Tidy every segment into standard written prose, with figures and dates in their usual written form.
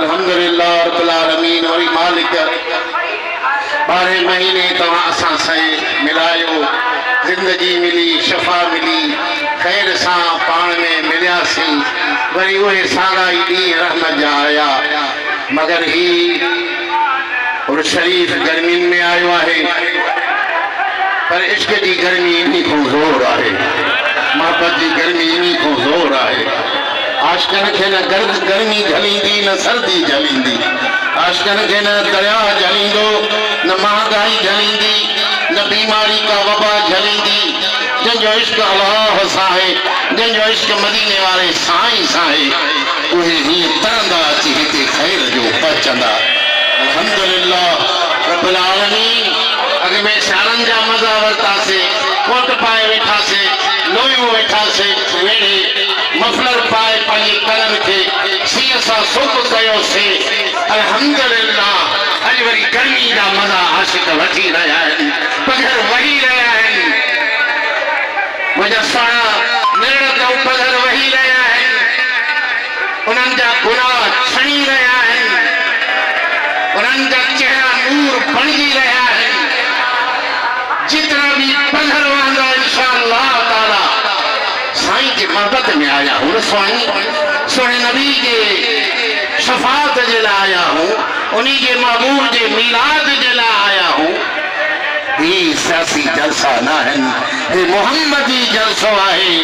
अल्हम्दुलिल्लाह रब्बिल आलमीन वही मालिक 12 महीने तव्हां असां सां मिलायो, जिंदगी मिली, शफ़ा मिली, ख़ैर सां पाण में मिलियासीं, वरी उहे साॻा ई ॾींहं रहमत जा आया। मगर ही और शरीफ़ गर्मियुनि में आयो आहे, पर इश्क की गर्मी इन्हीं को ज़ोर है, मोहब्बत की गर्मी इन्हीं को ज़ोर है। आशिक़न खे न गर्मी झलींदी न सर्दी झलींदी, आशिक़न खे न दरिया झलींदो न महंगाई झलींदी न बीमारी का वबा झलींदी। जंहिंजो इश्क अल्लाह सां आहे, जंहिंजो इश्क मदीने वारे साईं सां आहे, उहे हीअं तरंदा अची हिते ख़ैर जो पहुचंदा। अल्हम्दुलिल्लाह रब्बिल आलमीन। अॻ में सालनि जा मज़ा वरितासीं, कोट पाए वेठासीं, लोयूं वेठासीं, वेड़े मफलर पाए पंहिंजे कलम खे सीअ सां सुक कयोसीं। अल्हम्दुलिल्लाह अॼु वरी गर्मी जा मज़ा आशिक़ वठी रहिया आहिनि, पघर वही रहिया आहिनि, मुंहिंजा सुहिणा निड़ जो पघर वही रहिया आहिनि, उन्हनि जा गुनाह छणी रहिया आहिनि, उन्हनि जा चेहरा नूर बणिजी रहिया आहिनि। जितना भी पधर वांदा इंशाअल्लाह ताला साईं की मोहब्बत में आया हूँ, सोने नबी के शफात जे लाइ आया हूँ, उन्हीं के महबूब के मिलाद जे लाइ आया हूँ। ये सियासी जलसा ना है, ये मोहम्मदी जलसो आहे,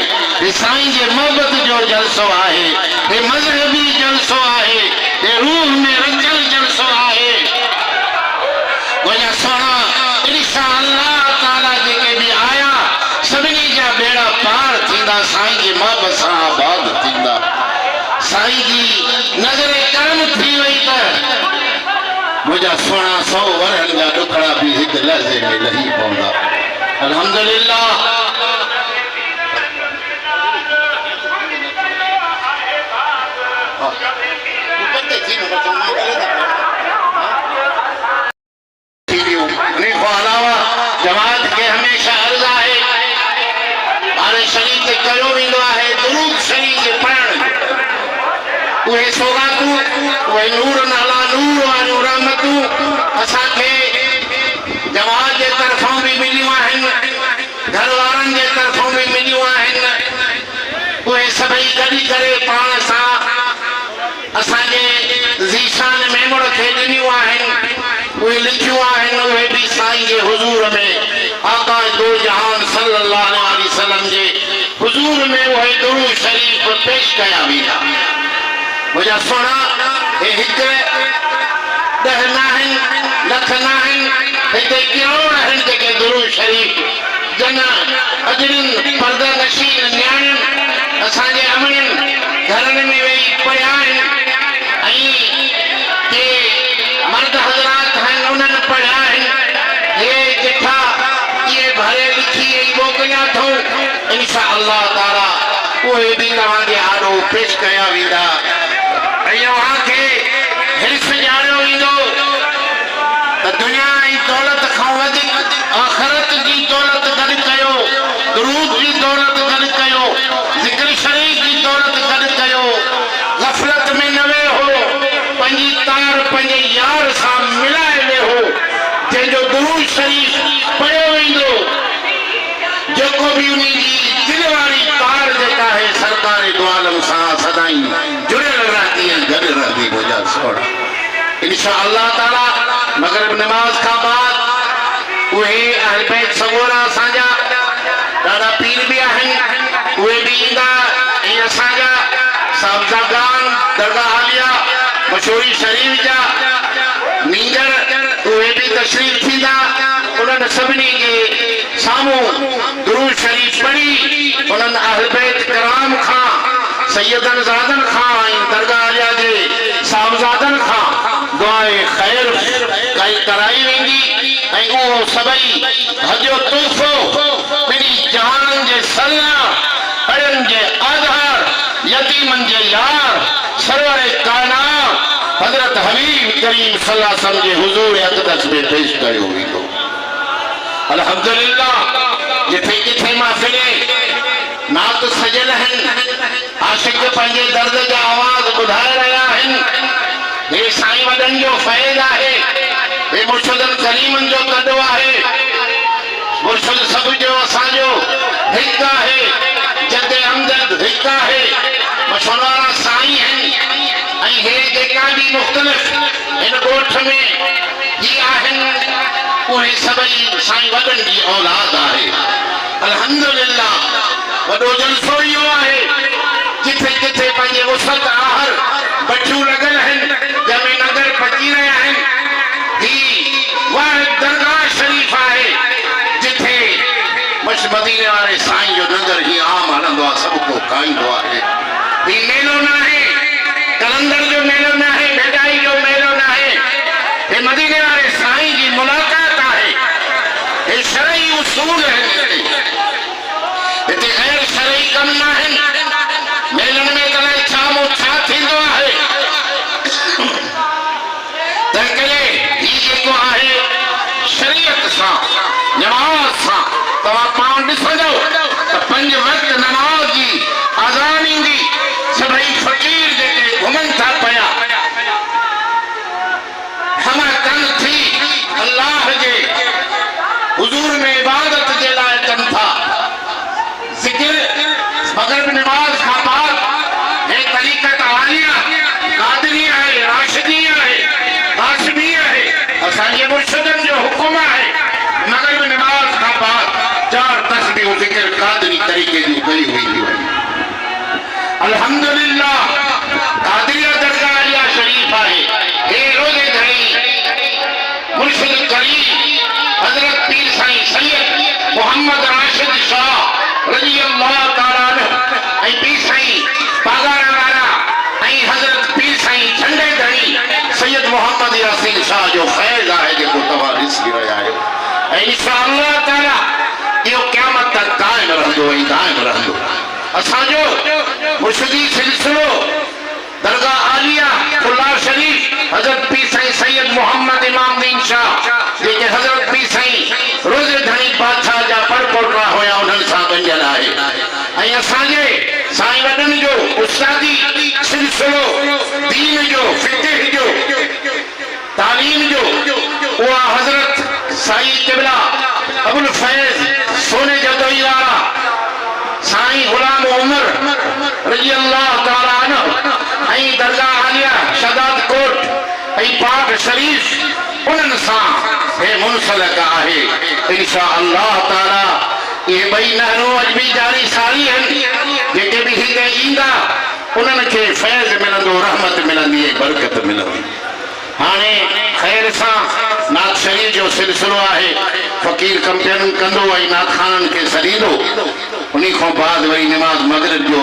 ये साईं के मोहब्बत जो जलसो आहे, ये मजहबी जलसो आहे, ये रूह में रचल जलसो आहे। मुझे सोना इंशाअल्लाह ताला जेके भी आया सभिनी जा बेड़ा पार थींदा, साईं जी मोहब्बत सां आबाद थींदा। साईं जी नज़र करम थी वई त मुझा सोना 100 वरहनि जा ॾुखड़ा भी एक लहज़े में लही पवंदा। अल्हम्दुलिल्लाह जमात के हमेशा अर्ज़ है, बारे शरीफ के कयो वेंदो है दुरूद शरीफ के पढ़ण, उहे सौगातूं, उहे नूर नाला नूर वारियूं रहमतूं असांखे जमात जे तरफ़ां भी मिलियूं आहिनि, घर वारनि जे तरफ़ां भी मिलियूं आहिनि। उहे सभई गॾी करे पाण सां असांजे ज़ीशान मेमण खे ॾिनियूं आहिनि, उहे लिखियूं आहिनि, उहे भी साईं जे हुज़ूर में आका दो जहान सल्लल्लाहु अलैहि वसल्लम जे हुज़ूर में उहे दुरूद शरीफ पेश कया वेंदा। मुंहिंजा सोना हे हिकु 10 न आहिनि, लख न आहिनि, हिते करोड़ आहिनि जेके दुरूद शरीफ जन अजरिन पर्दा नशीन न्याणियुनि असांजे अमड़ियुनि घरनि में वेही पढ़िया आहिनि, ऐं के मर्द हज़रात आहिनि उन्हनि पढ़िया आहिनि। हे चिठा ये भरे लिखी मोकिलिया अथऊं, इंशाअल्लाह ताला उहे भी तव्हांजे आॾो पेश कया वेंदा। ऐं अव्हांखे हिर्स ॼाणियो वेंदो त दुनिया जी दौलत खां वधीक आख़िरत जी दौलत गॾु कयो, दुरूद जी दौलत गॾु कयो, ज़िक्र शरीफ जी दौलत गॾु कयो, ग़फ़लत में न वेहो, पंहिंजी तार पंहिंजे यार सां मिलाए वेहो। जंहिंजो दुरूद शरीफ पढ़ियो वेंदो, जेको भी उन्हीं जी दिल वाली तार जेका है सरकार दो आलम सां सदाई जुड़ियल रहती है, गॾु रहंदी। मुंहिंजा सोना इंशाअल्लाह ताला मगरिब नमाज खां बाद उहे अहल बैत सगोरा असांजा ॾाढा पीर भी आहिनि, उहे भी ईंदा, ऐं असांजा साहिबजादान दरगाह आलिया मशहूरी शरीफ जा नींदर उहे भी तशरीफ थींदा। उन्हनि सभिनी के साम्हूं दुरूद शरीफ पढ़ी उन्हनि अहल बैत कराम खां सैयदन ज़ादन खां ऐं दरगाह आलिया जे साहिबजादनि खां दुआए ख़ैर कराई वेंदी, ऐं उहो सभई हजो तोहफ़ो ॿिनी जहाननि जे सलाह अड़ियुनि जे आधार यतीमनि जे यार सरवर कायनात हज़रत हबीब करीम सल्लल्लाहु अलैहि वसल्लम जे हुज़ूर अक़दस में पेश कयो वेंदो। अल्हम्दुलिल्लाह जिथे किथे महफ़िलें नात सजल आहिनि, आशिक़ पंहिंजे दर्द जा आवाज़ ॿुधाए रहिया आहिनि, हे साईं वॾनि जो फैज़ आहे, हे मुर्शिदनि करीमनि जो कदो आहे। मुर्शिद सभ जो असांजो हिकु आहे, जद हमदर्द हिकु आहे, मशवरा साईं आहिनि। ऐं हे जेका बि मुख़्तलिफ़ हिन ॻोठ में जी आहिनि, उहे सभई साईं वॾनि जी औलाद आहे। अल्हम्दुलिल्लाह वॾो जलसो इहो आहे, जिथे जिथे पंहिंजे वुसत आहर बठियूं लॻल आहिनि, जंहिंमें नगर पची रहिया आहिनि। ही वाहिद दरगाह शरीफ़ आहे, जिथे मदीने वारे साईं जो नगर ही आम हलंदो आहे, सभु को खाईंदो आहे। ही मेलो न आहे, कलंदर जो मेलो न आहे, बेदाई जो मेलो न आहे, हे मदीने वारे साईं जी मुलाक़ात आहे। हे शरई उसूल आहिनि, हिते गैर शरई कम न आहिनि। मेलनि में कल्ह छा छा थींदो आहे, तंहिं करे ही जेको आहे शरीयत सां नमाज़ सां तव्हां पाण ॾिसंदो त 5 वक़्त नमाज़ जी अज़ान ईंदी, सभई फ़क़ीर जेके घुमनि था पिया, हम कनि थी अल्लाह जे हुज़ूर में इबादत जे लाइ कनि था। ज़िक्र मग़रिब नमाज़ खां बाद हे तरीक़त आलिया क़ादरी आहे, राशिदी आहे, हाशिमी आहे, असांजे मुर्शिदनि जो हुकुम आहे। मग़रिब नमाज़ खां बाद 4 तस्बीह ज़िक्र क़ादरी तरीक़े जूं कई हुई थी वञे। अल्हम्दुलिल्लाह क़ादरिया दरगाह आलिया शरीफ़ आहे। हे रोज़े घड़ी मुर्शिद करीम हज़रत पीर साईं सैयद मोहम्मद राशिद शाह रज़ी अल्लाह ताला अन्हु ऐं पीर साईं पागारा वारा ऐं हज़रत पीर साईं झंडे धणी सैयद मोहम्मद यासीन शाह जो फैज़ आहे, जेको तव्हां ॾिसी रहिया आहियो। ऐं इंशाअल्लाह ताला इहो क़यामत तक क़ाइम रहंदो ऐं दाइम रहंदो। असांजो मुर्शिदी सिलसिलो दरगाह आलिया फुल्ला शरीफ हज़रत पीर साईं सैयद मोहम्मद इमामुद्दीन शाह, जेके हज़रत पीर साईं रोज़े धणी बादशाह जा परपोटा हुया, उन्हनि सां गंढियल आहे। ऐं असांजे साईं वॾनि जो उस्तादी सिलसिलो दीन जो, फ़िक़्ह जो, तालीम जो, उहा हज़रत साईं क़िबला अबुल फैज़ सोने जदोई वारा साईं गुलाम उमर रज़ी अल्लाह ताला अन्हु ऐं दरगाह आलिया शदाद कोट ऐं पाक शरीफ उन्हनि सां हे मुनसलक आहे। इंशाअल्लाह ताला इहे ॿई नहरूं अॼु बि जारी सारी आहिनि, जेके बि हिते ईंदा उन्हनि खे फैज़ मिलंदो, रहमत मिलंदी ऐं बरकत मिलंदी। हाणे ख़ैर सां नात शरीफ़ जो सिलसिलो आहे, फ़क़ीर कंपेन कंदो ऐं नात ख़ाननि खे सॾींदो। उन्ही खां बाद वरी नमाज़ मग़रिब जो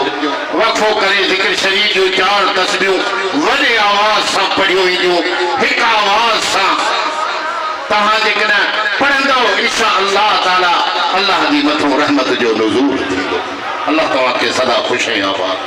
वक़फ़ो करे ज़िक्र शरीफ़ जूं 4 तस्बीहूं वॾे आवाज़ सां पढ़ियूं ईंदियूं। हिकु आवाज़ सां तव्हां जेकॾहिं पढ़ंदो इंशाअल्लाह ताला अल्लाह जी मथां रहमत जो नुज़ूल थींदो। अल्लाह तव्हां खे सदा ख़ुशि ऐं आबाद।